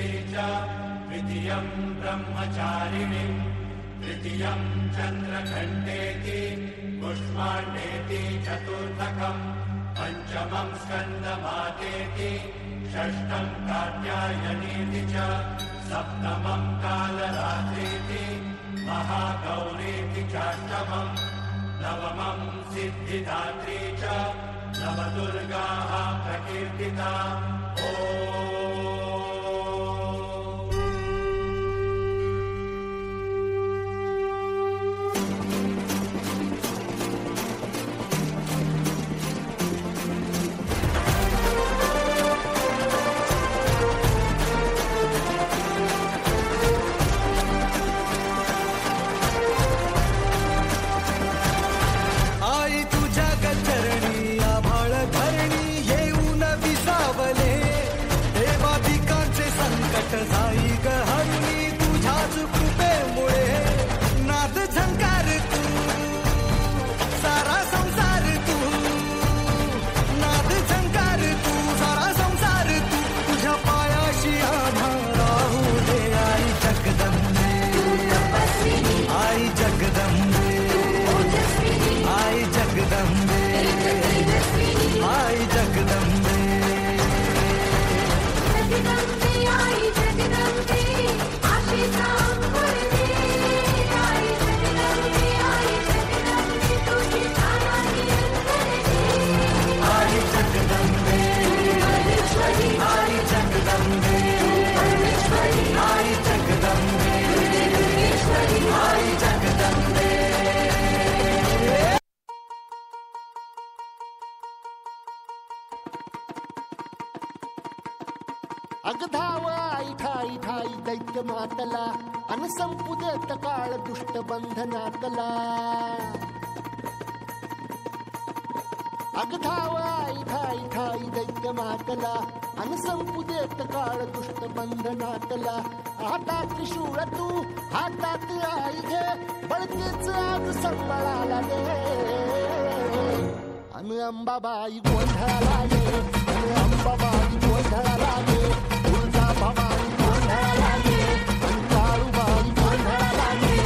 द्वितीयं ब्रह्मचारिणी तृतीयं चन्द्रघण्टेति पुष्पाण्डेति चतुर्थकं पञ्चमं स्कन्दमातेति षष्ठं कात्यायनीति च सप्तमं कालरात्रीति महागौरीति चाष्टमं नवमं सिद्धिदात्री च नवदुर्गाः प्रकीर्तिता। अगधाव आई ठाई ठाई दैत्य मातला अन संपू देत काळ दुष्ट बंधनातला। अगधाव आई ठाई ठाई दैत्य मातला अन संपू देत काळ दुष्ट बंधनातला। हातात त्रिशूळ तू हातात आई घे बळकेच आज संबळाला दे अन अंबाबाई गोंधळाला ये अन अंबाबाई गोंधळाला ये तुळजा भवानी गोंधळाला ये अन काळूबाई गोंधळाला ये।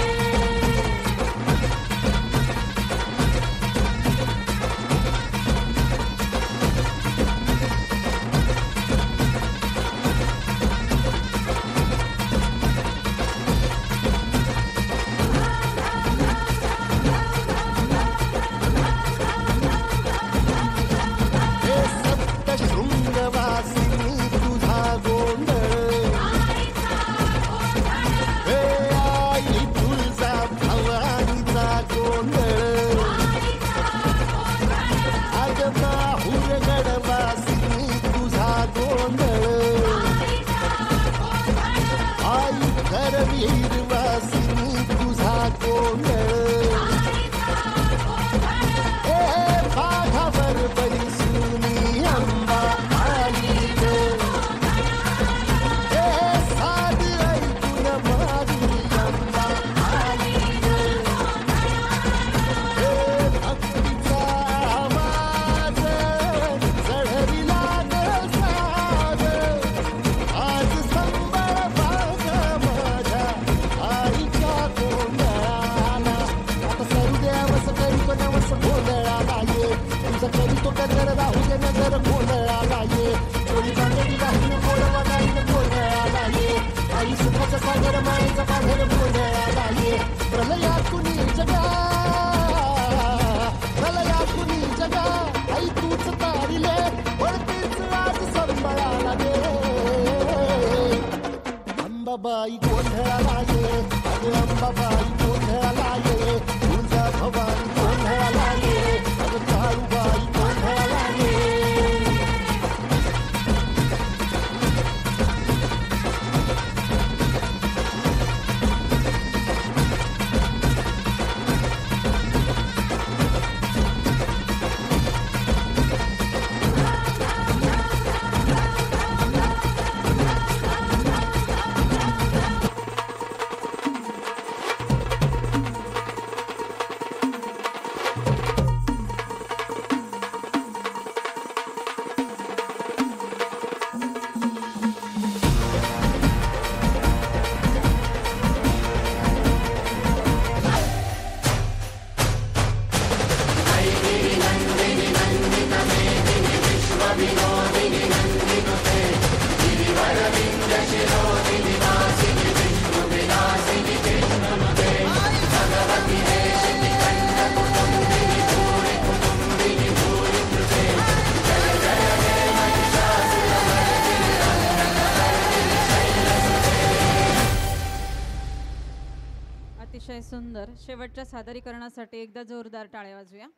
अंबाबाई गोंधळाला ये अगं अंबाबाई गोंधळाला ये तुळजा भवानी गोंधळाला ये अगं काळूबाई गोंधळाला ये। शेवटच्या सादरीकरणासाठी एकदा जोरदार टाळ्या वाजूया.